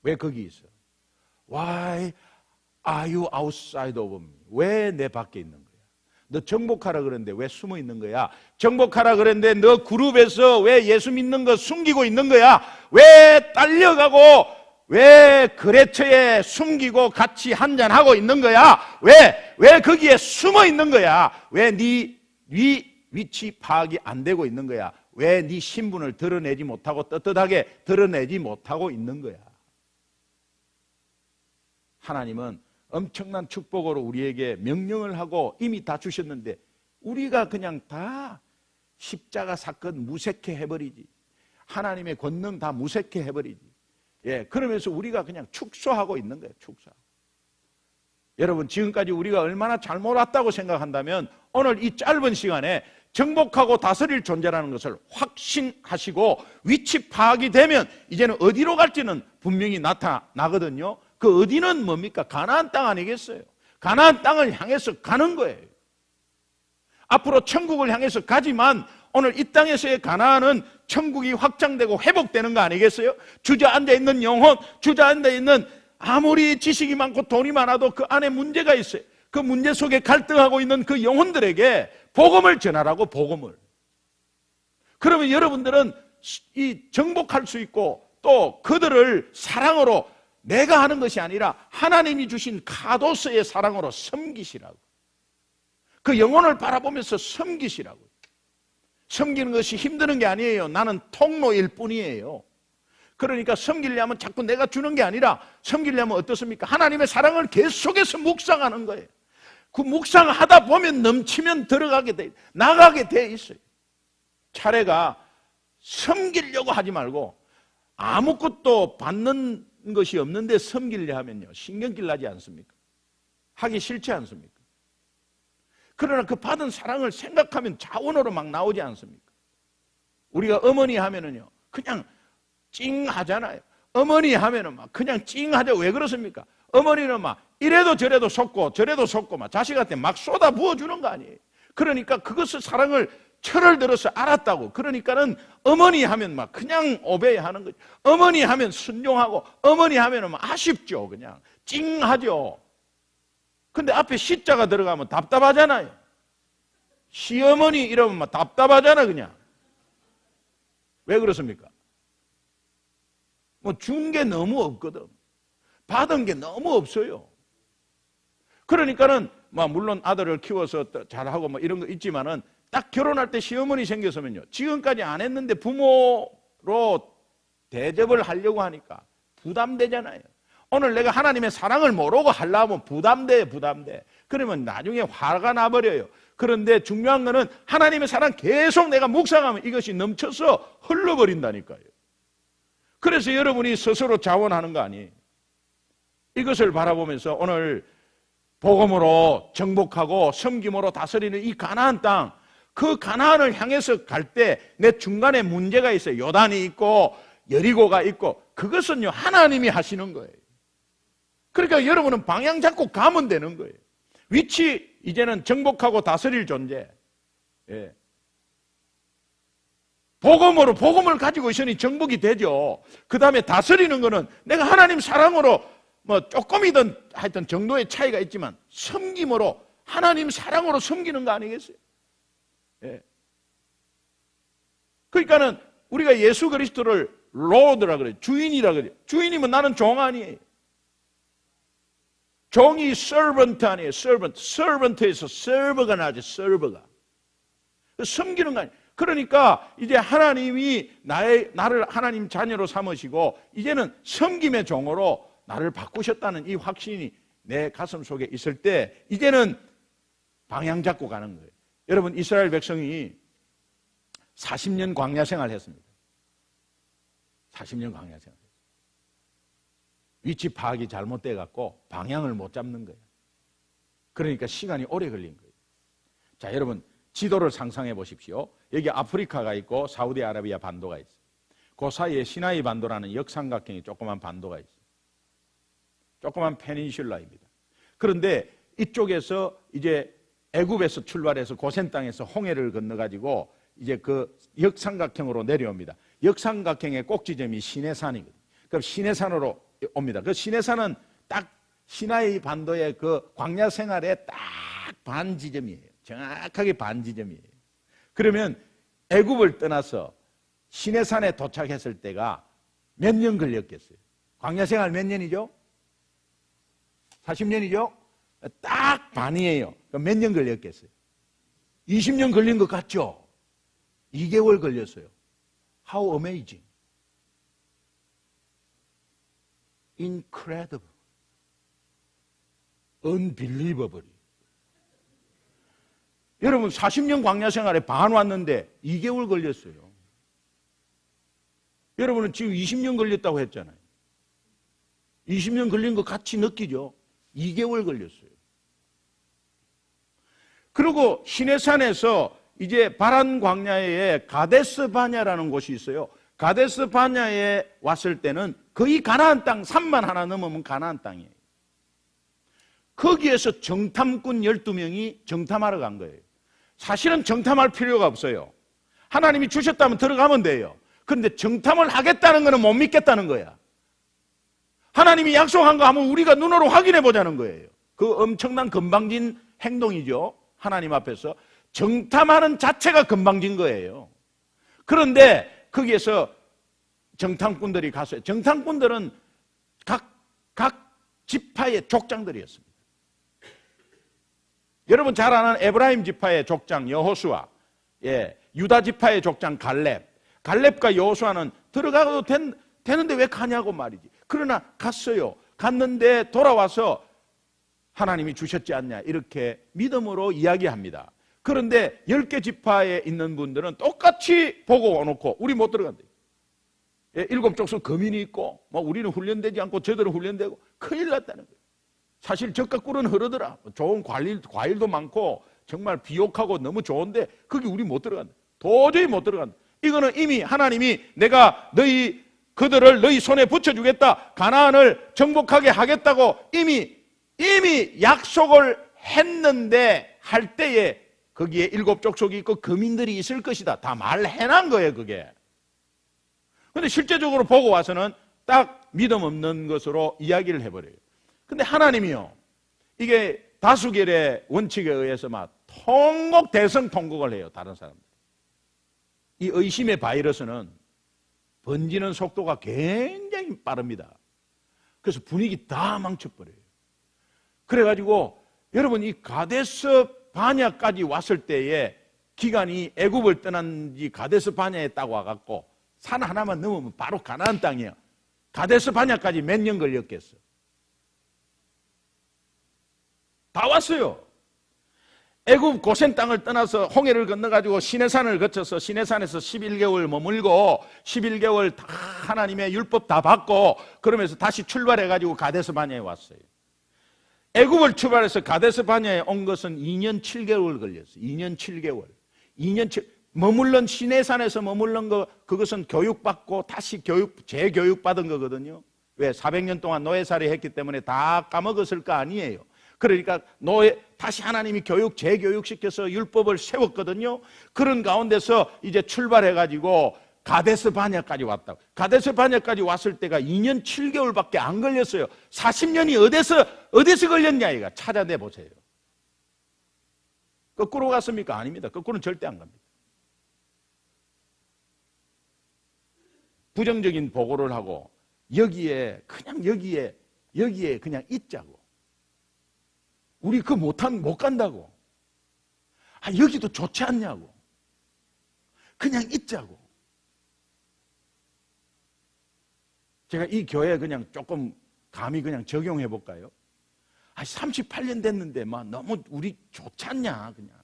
왜 거기 있어? Why are you outside of me? 왜 내 밖에 있는 거야? 너 정복하라 그랬는데 왜 숨어 있는 거야? 정복하라 그랬는데 너 그룹에서 왜 예수 믿는 거 숨기고 있는 거야? 왜 딸려가고 왜 거래처에 숨기고 같이 한잔하고 있는 거야? 왜 거기에 숨어 있는 거야? 왜 네 위치 파악이 안 되고 있는 거야? 왜 네 신분을 드러내지 못하고 떳떳하게 드러내지 못하고 있는 거야? 하나님은 엄청난 축복으로 우리에게 명령을 하고 이미 다 주셨는데 우리가 그냥 다 십자가 사건 무색해 해버리지. 하나님의 권능 다 무색해 해버리지. 예, 그러면서 우리가 그냥 축소하고 있는 거예요. 축소. 여러분 지금까지 우리가 얼마나 잘못 왔다고 생각한다면 오늘 이 짧은 시간에 정복하고 다스릴 존재라는 것을 확신하시고 위치 파악이 되면 이제는 어디로 갈지는 분명히 나타나거든요. 그 어디는 뭡니까? 가나안 땅 아니겠어요? 가나안 땅을 향해서 가는 거예요. 앞으로 천국을 향해서 가지만 오늘 이 땅에서의 가나안은 천국이 확장되고 회복되는 거 아니겠어요? 주저앉아 있는 영혼, 주저앉아 있는 아무리 지식이 많고 돈이 많아도 그 안에 문제가 있어요. 그 문제 속에 갈등하고 있는 그 영혼들에게 복음을 전하라고, 복음을. 그러면 여러분들은 이 정복할 수 있고 또 그들을 사랑으로 내가 하는 것이 아니라 하나님이 주신 카도스의 사랑으로 섬기시라고. 그 영혼을 바라보면서 섬기시라고. 섬기는 것이 힘드는 게 아니에요. 나는 통로일 뿐이에요. 그러니까 섬기려면 자꾸 내가 주는 게 아니라 섬기려면 어떻습니까? 하나님의 사랑을 계속해서 묵상하는 거예요. 그 묵상하다 보면 넘치면 들어가게 돼, 나가게 돼 있어요. 차례가 섬기려고 하지 말고 아무것도 받는 것이 없는데 섬기려 하면요 신경질 나지 않습니까? 하기 싫지 않습니까? 그러나 그 받은 사랑을 생각하면 자원으로 막 나오지 않습니까? 우리가 어머니 하면은요 그냥 찡하잖아요. 어머니 하면은 막 그냥 찡하죠. 왜 그렇습니까? 어머니는 막 이래도 저래도 속고 저래도 속고 막 자식한테 막 쏟아 부어주는 거 아니에요. 그러니까 그것을 사랑을 철을 들어서 알았다고. 그러니까는 어머니 하면 막 그냥 오베이하는 거죠. 어머니 하면 순종하고 어머니 하면은 막 아쉽죠. 그냥 찡하죠. 근데 앞에 시자가 들어가면 답답하잖아요. 시어머니 이러면 막 답답하잖아 그냥. 왜 그렇습니까? 뭐 준 게 너무 없거든. 받은 게 너무 없어요. 그러니까는 뭐 물론 아들을 키워서 잘하고 뭐 이런 거 있지만은 딱 결혼할 때 시어머니 생겼으면요 지금까지 안 했는데 부모로 대접을 하려고 하니까 부담되잖아요. 오늘 내가 하나님의 사랑을 모르고 하려면 부담돼. 그러면 나중에 화가 나버려요. 그런데 중요한 거는 하나님의 사랑 계속 내가 묵상하면 이것이 넘쳐서 흘러버린다니까요. 그래서 여러분이 스스로 자원하는 거 아니에요. 이것을 바라보면서 오늘 복음으로 정복하고 섬김으로 다스리는 이 가나안 땅, 그 가나안을 향해서 갈 때 내 중간에 문제가 있어요. 요단이 있고 여리고가 있고 그것은요 하나님이 하시는 거예요. 그러니까 여러분은 방향 잡고 가면 되는 거예요. 위치 이제는 정복하고 다스릴 존재. 예. 복음을 가지고 있으니 정복이 되죠. 그 다음에 다스리는 거는 내가 하나님 사랑으로 뭐 조금이든 하여튼 정도의 차이가 있지만 섬김으로 하나님 사랑으로 섬기는 거 아니겠어요? 예. 그러니까는 우리가 예수 그리스도를 로드라 그래요. 주인이라 그래요. 주인이면 나는 종 아니에요. 종이 servant 아니에요. servant에서 server가 나죠. server가. 섬기는 거 아니에요. 그러니까 이제 하나님이 나를 하나님 자녀로 삼으시고 이제는 섬김의 종으로 나를 바꾸셨다는 이 확신이 내 가슴 속에 있을 때 이제는 방향 잡고 가는 거예요. 여러분, 이스라엘 백성이 40년 광야 생활을 했습니다. 40년 광야 생활. 위치 파악이 잘못돼 갖고 방향을 못 잡는 거예요. 그러니까 시간이 오래 걸린 거예요. 자, 여러분, 지도를 상상해 보십시오. 여기 아프리카가 있고 사우디아라비아 반도가 있어요. 그 사이에 시나이 반도라는 역삼각형의 조그만 반도가 있어요. 조그만 페닌슐라입니다. 그런데 이쪽에서 이제 애굽에서 출발해서 고센 땅에서 홍해를 건너가지고 이제 그 역삼각형으로 내려옵니다. 역삼각형의 꼭지점이 시내산이거든요. 그럼 시내산으로 옵니다. 그 시내산은 딱 시나이 반도의 그 광야 생활의 딱 반 지점이에요. 정확하게 반 지점이에요. 그러면 애굽을 떠나서 시내산에 도착했을 때가 몇 년 걸렸겠어요? 광야 생활 몇 년이죠? 40년이죠? 딱 반이에요. 그럼 몇 년 걸렸겠어요? 20년 걸린 것 같죠? 2개월 걸렸어요. How amazing. Incredible. Unbelievable. 여러분, 40년 광야 생활에 반 왔는데 2개월 걸렸어요. 여러분은 지금 20년 걸렸다고 했잖아요. 20년 걸린 것 같이 느끼죠? 2개월 걸렸어요. 그리고 시내산에서 이제 바란 광야에 가데스 바냐라는 곳이 있어요. 가데스 바냐에 왔을 때는 거의 가나안 땅, 산만 하나 넘으면 가나안 땅이에요. 거기에서 정탐꾼 12명이 정탐하러 간 거예요. 사실은 정탐할 필요가 없어요. 하나님이 주셨다면 들어가면 돼요. 그런데 정탐을 하겠다는 것은 못 믿겠다는 거야. 하나님이 약속한 거 하면 우리가 눈으로 확인해 보자는 거예요. 그 엄청난 건방진 행동이죠. 하나님 앞에서 정탐하는 자체가 건방진 거예요. 그런데 거기에서 정탐꾼들이 갔어요. 정탐꾼들은 각 지파의 족장들이었습니다. 여러분 잘 아는 에브라임 지파의 족장 여호수아, 유다 지파의 족장 갈렙과 여호수아는 들어가도 되는데 왜 가냐고 말이지. 그러나 갔어요. 갔는데 돌아와서 하나님이 주셨지 않냐 이렇게 믿음으로 이야기합니다. 그런데 10개 지파에 있는 분들은 똑같이 보고 와놓고 우리 못 들어간대요. 7족속 거민이 있고 우리는 훈련되지 않고 저들은 훈련되고 큰일 났다는 거예요. 사실 젖과 꿀은 흐르더라. 좋은 과일도 많고 정말 비옥하고 너무 좋은데 거기 우리 못 들어간다. 도저히 못 들어간다. 이거는 이미 하나님이 내가 그들을 너희 손에 붙여주겠다. 가나안을 정복하게 하겠다고 이미 약속을 했는데 할 때에 거기에 7족속이 있고 거민들이 있을 것이다. 다 말해놓은 거예요, 그게. 근데 실제적으로 보고 와서는 딱 믿음 없는 것으로 이야기를 해버려요. 근데 하나님이요, 이게 다수결의 원칙에 의해서 막 대성통곡을 해요, 다른 사람들. 이 의심의 바이러스는 번지는 속도가 굉장히 빠릅니다. 그래서 분위기 다 망쳐버려요. 그래가지고 여러분 이 가데스 바냐까지 왔을 때에 기간이 애굽을 떠난 지 가데스 바냐에 딱 와갖고 산 하나만 넘으면 바로 가나안 땅이에요. 가데스 바냐까지 몇 년 걸렸겠어? 다 왔어요. 애굽 고센 땅을 떠나서 홍해를 건너가지고 시내산을 거쳐서 시내산에서 11개월 머물고 11개월 다 하나님의 율법 다 받고 그러면서 다시 출발해가지고 가데스 바냐에 왔어요. 애굽을 출발해서 가데스 바냐에 온 것은 2년 7개월 걸렸어요. 2년 7개월. 머물른 시내산에서 머물른 그것은 교육받고 다시 재교육받은 거거든요. 왜? 400년 동안 노예살이 했기 때문에 다 까먹었을 거 아니에요. 그러니까 다시 하나님이 재교육시켜서 율법을 세웠거든요. 그런 가운데서 이제 출발해가지고 가데스 바냐까지 왔다고. 가데스 바냐까지 왔을 때가 2년 7개월밖에 안 걸렸어요. 40년이 어디서 걸렸냐 이가 찾아내 보세요. 거꾸로 갔습니까? 아닙니다. 거꾸로는 절대 안 갑니다. 부정적인 보고를 하고 여기에 그냥 있자고. 우리 그거 못 간다고. 여기도 좋지 않냐고. 그냥 있자고. 제가 이 교회 그냥 조금 감히 그냥 적용해 볼까요? 38년 됐는데 막 너무 우리 좋지 않냐 그냥.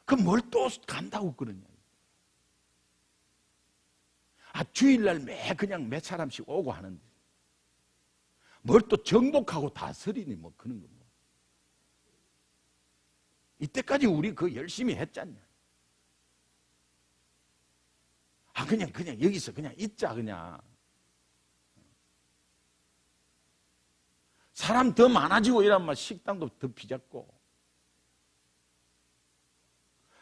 그럼 뭘 또 간다고 그러냐. 주일날 그냥 몇 사람씩 오고 하는데 뭘 또 정복하고 다스리니 뭐 그런 거. 이때까지 우리 열심히 했잖냐. 그냥 여기서 그냥 있자 그냥. 사람 더 많아지고 이러면 식당도 더 비잡고.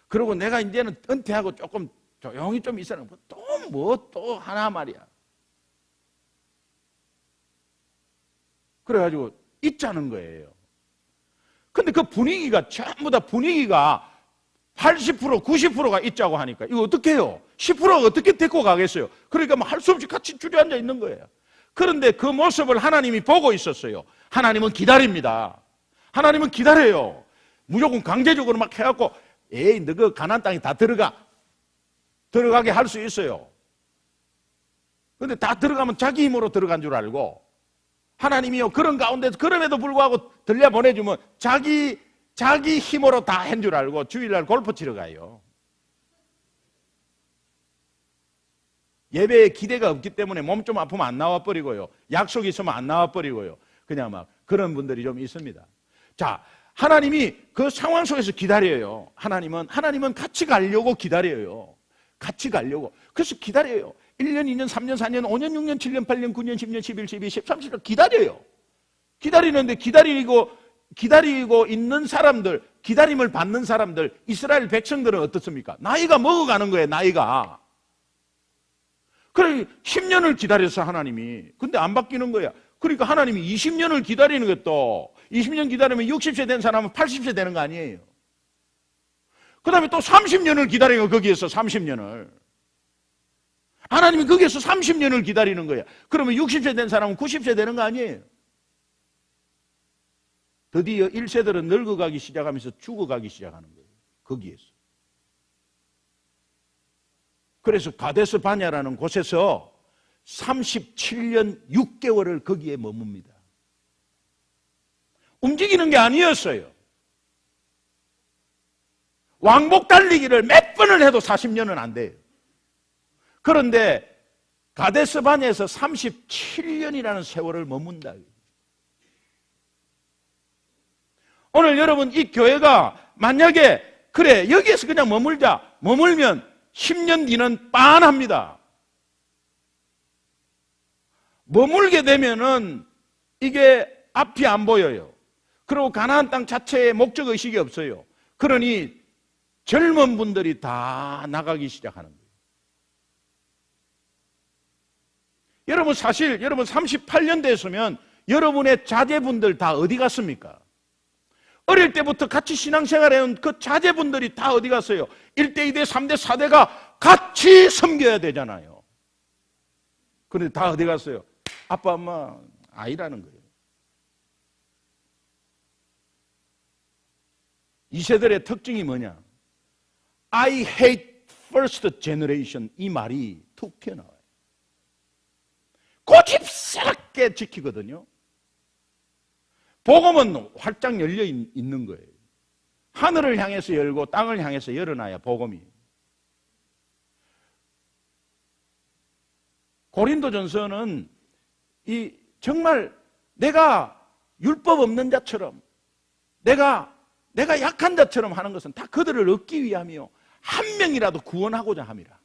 그리고 내가 이제는 은퇴하고 조금 조용히 좀 있어는 또 하나 말이야. 그래가지고 있자는 거예요. 근데 그 분위기가 전부 다 분위기가 80% 90%가 있자고 하니까 이거 어떻게 해요? 10%가 어떻게 데리고 가겠어요? 그러니까 뭐 할 수 없이 같이 주저앉아 있는 거예요. 그런데 그 모습을 하나님이 보고 있었어요. 하나님은 기다립니다. 하나님은 기다려요. 무조건 강제적으로 막 해갖고 에이 너 그 가나안 땅에 다 들어가게 할 수 있어요. 그런데 다 들어가면 자기 힘으로 들어간 줄 알고 하나님이요 그런 가운데서 그럼에도 불구하고 들려보내주면 자기 힘으로 다 한 줄 알고 주일날 골프 치러 가요. 예배에 기대가 없기 때문에 몸 좀 아프면 안 나와버리고요. 약속이 있으면 안 나와버리고요. 그냥 막 그런 분들이 좀 있습니다. 자, 하나님이 그 상황 속에서 기다려요. 하나님은 같이 가려고 기다려요. 같이 가려고. 그래서 기다려요. 1년, 2년, 3년, 4년, 5년, 6년, 7년, 8년, 9년, 10년, 11, 12, 13, 14 기다려요. 기다리는데 기다리고 있는 사람들, 기다림을 받는 사람들, 이스라엘 백성들은 어떻습니까? 나이가 먹어가는 거예요, 나이가. 그래, 10년을 기다렸어, 하나님이. 근데 안 바뀌는 거야. 그러니까 하나님이 20년을 기다리는 것도, 20년 기다리면 60세 된 사람은 80세 되는 거 아니에요. 그 다음에 또 30년을 기다리는 거, 거기에서 30년을. 하나님이 거기에서 30년을 기다리는 거야. 그러면 60세 된 사람은 90세 되는 거 아니에요. 드디어 1세들은 늙어가기 시작하면서 죽어가기 시작하는 거예요. 거기에서. 그래서 가데스 바냐라는 곳에서 37년 6개월을 거기에 머뭅니다. 움직이는 게 아니었어요. 왕복 달리기를 몇 번을 해도 40년은 안 돼요. 그런데 가데스 바냐에서 37년이라는 세월을 머문다. 오늘 여러분 이 교회가 만약에 그래 여기에서 그냥 머물면 10년 뒤는 빤합니다. 머물게 되면은 이게 앞이 안 보여요. 그리고 가나안 땅 자체에 목적의식이 없어요. 그러니 젊은 분들이 다 나가기 시작하는 거예요. 여러분 사실 여러분 38년 됐으면 여러분의 자제분들 다 어디 갔습니까? 어릴 때부터 같이 신앙생활해온 그 자제분들이 다 어디 갔어요? 1대, 2대, 3대, 4대가 같이 섬겨야 되잖아요. 그런데 다 어디 갔어요? 아빠, 엄마, 아이라는 거예요. 이 세대의 특징이 뭐냐? I hate first generation 이 말이 툭 튀어나와요. 고집스럽게 지키거든요. 복음은 활짝 열려 있는 거예요. 하늘을 향해서 열고 땅을 향해서 열어놔야 복음이. 고린도전서는 정말 내가 율법 없는 자처럼 내가 약한 자처럼 하는 것은 다 그들을 얻기 위함이요 한 명이라도 구원하고자 함이라.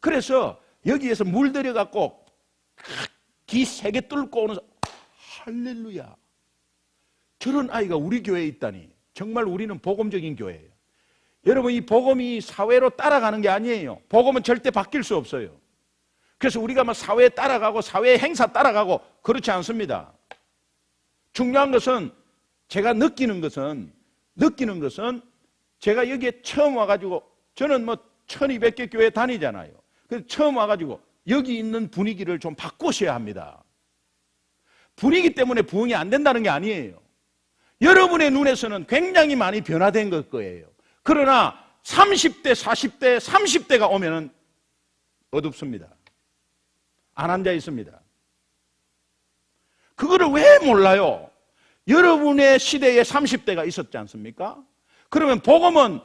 그래서 여기에서 물들여 갖고 기 3개 뚫고 오는 할렐루야. 저런 아이가 우리 교회에 있다니. 정말 우리는 복음적인 교회예요. 여러분 이 복음이 사회로 따라가는 게 아니에요. 복음은 절대 바뀔 수 없어요. 그래서 우리가 막 사회에 따라가고 사회의 행사 따라가고 그렇지 않습니다. 중요한 것은 제가 느끼는 것은 제가 여기에 처음 와가지고 저는 뭐 1200개 교회 다니잖아요. 그래서 처음 와가지고 여기 있는 분위기를 좀 바꾸셔야 합니다. 분위기 때문에 부흥이 안 된다는 게 아니에요. 여러분의 눈에서는 굉장히 많이 변화된 걸 거예요. 그러나 30대, 40대, 30대가 오면은 어둡습니다. 안 앉아 있습니다. 그거를 왜 몰라요? 여러분의 시대에 30대가 있었지 않습니까? 그러면 복음은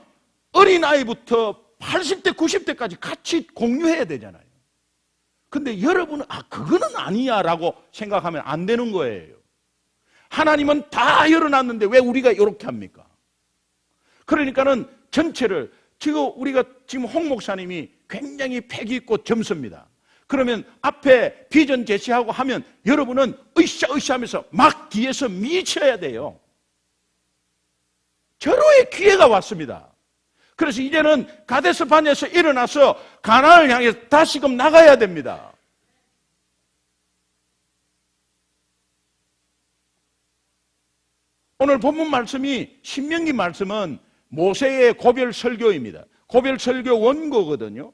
어린아이부터 80대, 90대까지 같이 공유해야 되잖아요. 근데 여러분은 그거는 아니야 라고 생각하면 안 되는 거예요. 하나님은 다 열어놨는데 왜 우리가 이렇게 합니까? 그러니까는 전체를 우리가 지금 홍 목사님이 굉장히 패기 있고 젊습니다. 그러면 앞에 비전 제시하고 하면 여러분은 으쌰으쌰 하면서 막 뒤에서 미쳐야 돼요. 절호의 기회가 왔습니다. 그래서 이제는 가데스 바네에서 일어나서 가나안을 향해 다시금 나가야 됩니다. 오늘 본문 말씀이 신명기 말씀은 모세의 고별 설교입니다. 고별 설교 원고거든요.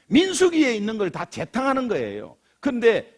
민수기에 있는 걸 다 재탕하는 거예요. 그런데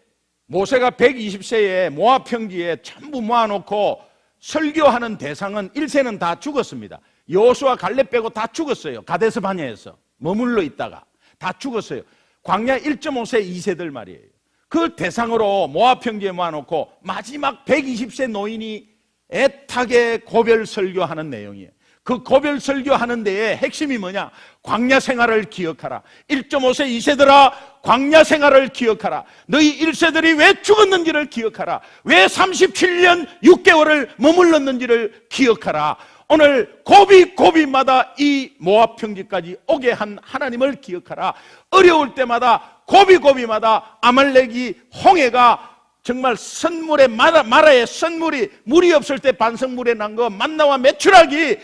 모세가 120세에 모압 평지에 전부 모아놓고 설교하는 대상은 1세는 다 죽었습니다. 여호수아 갈렙 빼고 다 죽었어요. 가데스 바네에서 머물러 있다가 다 죽었어요. 광야 1.5세 2세들 말이에요. 그 대상으로 모압 평지에 모아놓고 마지막 120세 노인이 애타게 고별 설교하는 내용이에요. 그 고별 설교하는 데에 핵심이 뭐냐? 광야 생활을 기억하라. 1.5세 2세들아 광야 생활을 기억하라. 너희 1세들이 왜 죽었는지를 기억하라. 왜 37년 6개월을 머물렀는지를 기억하라. 오늘 고비고비마다 이 모압 평지까지 오게 한 하나님을 기억하라. 어려울 때마다 고비고비마다 아말렉이 홍해가 정말 선물에 마라에 선물이 물이 없을 때 반성물에 난 거 만나와 메추라기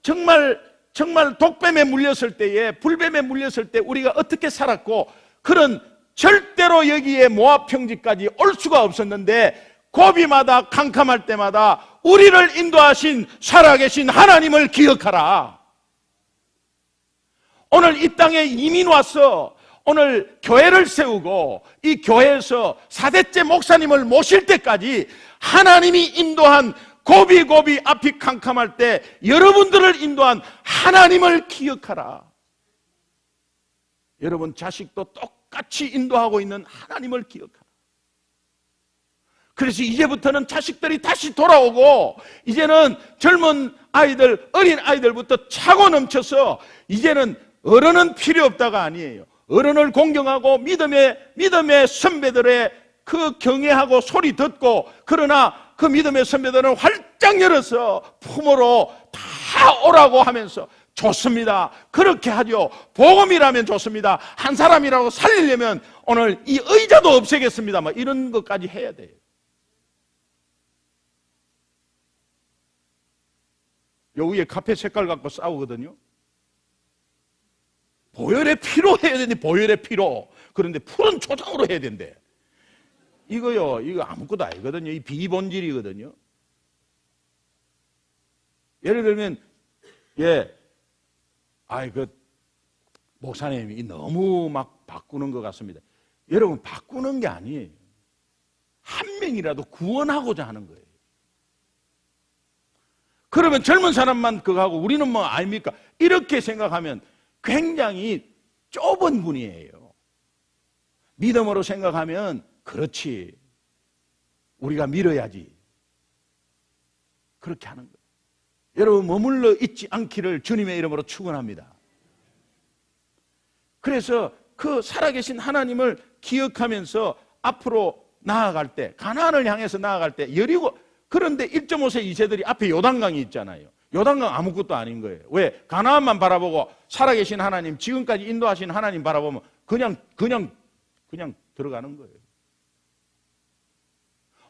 정말 독뱀에 물렸을 때에 불뱀에 물렸을 때 우리가 어떻게 살았고 그런 절대로 여기에 모압 평지까지 올 수가 없었는데 고비마다 캄캄할 때마다 우리를 인도하신 살아계신 하나님을 기억하라. 오늘 이 땅에 이민 와서 오늘 교회를 세우고 이 교회에서 4대째 목사님을 모실 때까지 하나님이 인도한 고비고비 앞이 캄캄할 때 여러분들을 인도한 하나님을 기억하라. 여러분 자식도 똑같이 인도하고 있는 하나님을 기억하라. 그래서 이제부터는 자식들이 다시 돌아오고 이제는 젊은 아이들, 어린 아이들부터 차고 넘쳐서 이제는 어른은 필요 없다가 아니에요. 어른을 공경하고 믿음의 선배들의 그 경애하고 소리 듣고 그러나 그 믿음의 선배들은 활짝 열어서 품으로 다 오라고 하면서 좋습니다. 그렇게 하죠. 복음이라면 좋습니다. 한 사람이라고 살리려면 오늘 이 의자도 없애겠습니다. 뭐 이런 것까지 해야 돼요. 요 위에 카페 색깔 갖고 싸우거든요. 보혈의 피로 해야 되는데 보혈의 피로. 그런데 푸른 초장으로 해야 된대. 이거 아무것도 아니거든요. 이 비본질이거든요. 예를 들면 목사님이 너무 막 바꾸는 것 같습니다. 여러분 바꾸는 게 아니에요. 한 명이라도 구원하고자 하는 거예요. 그러면 젊은 사람만 그거 하고 우리는 뭐 아닙니까? 이렇게 생각하면 굉장히 좁은 분이에요. 믿음으로 생각하면 그렇지. 우리가 믿어야지. 그렇게 하는 거예요. 여러분 머물러 있지 않기를 주님의 이름으로 축원합니다. 그래서 그 살아계신 하나님을 기억하면서 앞으로 나아갈 때 가나안을 향해서 나아갈 때 그런데 1.5세 2세들이 앞에 요단강이 있잖아요. 요단강 아무것도 아닌 거예요. 왜? 가나안만 바라보고 살아계신 하나님, 지금까지 인도하신 하나님 바라보면 그냥 들어가는 거예요.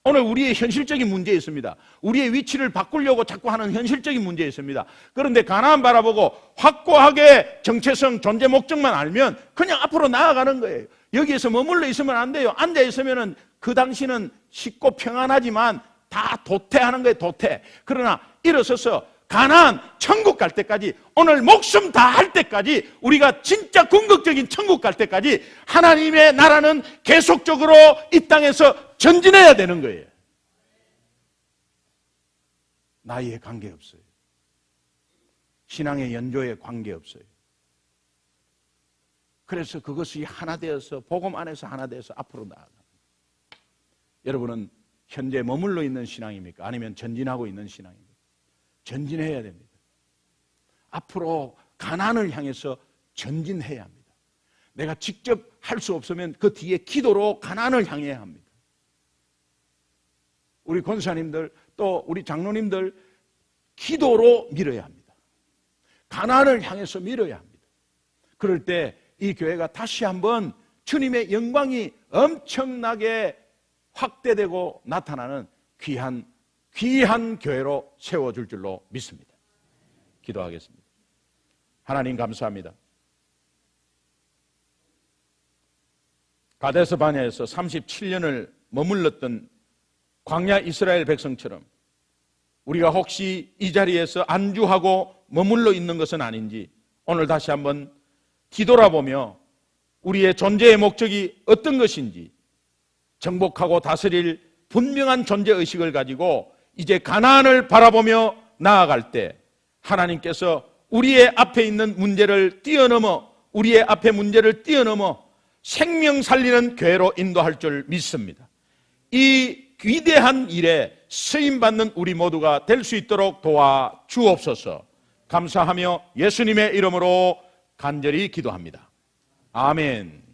오늘 우리의 현실적인 문제 있습니다. 우리의 위치를 바꾸려고 자꾸 하는 현실적인 문제 있습니다. 그런데 가나안 바라보고 확고하게 정체성, 존재 목적만 알면 그냥 앞으로 나아가는 거예요. 여기에서 머물러 있으면 안 돼요. 앉아 있으면은 그 당시는 쉽고 평안하지만 다 도태하는 거예요, 도태. 그러나 일어서서 가나안 천국 갈 때까지, 오늘 목숨 다 할 때까지, 우리가 진짜 궁극적인 천국 갈 때까지 하나님의 나라는 계속적으로 이 땅에서 전진해야 되는 거예요. 나이에 관계없어요. 신앙의 연조에 관계없어요. 그래서 그것이 하나 되어서 복음 안에서 하나 되어서 앞으로 나아가. 여러분은 현재 머물러 있는 신앙입니까? 아니면 전진하고 있는 신앙입니까? 전진해야 됩니다. 앞으로 가나안을 향해서 전진해야 합니다. 내가 직접 할 수 없으면 그 뒤에 기도로 가나안을 향해야 합니다. 우리 권사님들 또 우리 장로님들 기도로 밀어야 합니다. 가나안을 향해서 밀어야 합니다. 그럴 때 이 교회가 다시 한번 주님의 영광이 엄청나게 확대되고 나타나는 귀한 교회로 세워줄 줄로 믿습니다. 기도하겠습니다. 하나님 감사합니다. 가데스 바네아에서 37년을 머물렀던 광야 이스라엘 백성처럼 우리가 혹시 이 자리에서 안주하고 머물러 있는 것은 아닌지 오늘 다시 한번 뒤돌아보며 우리의 존재의 목적이 어떤 것인지 정복하고 다스릴 분명한 존재의식을 가지고 이제 가나안을 바라보며 나아갈 때 하나님께서 우리의 앞에 있는 문제를 뛰어넘어 우리의 앞에 문제를 뛰어넘어 생명 살리는 교회로 인도할 줄 믿습니다. 이 위대한 일에 쓰임받는 우리 모두가 될 수 있도록 도와주옵소서. 감사하며 예수님의 이름으로 간절히 기도합니다. 아멘.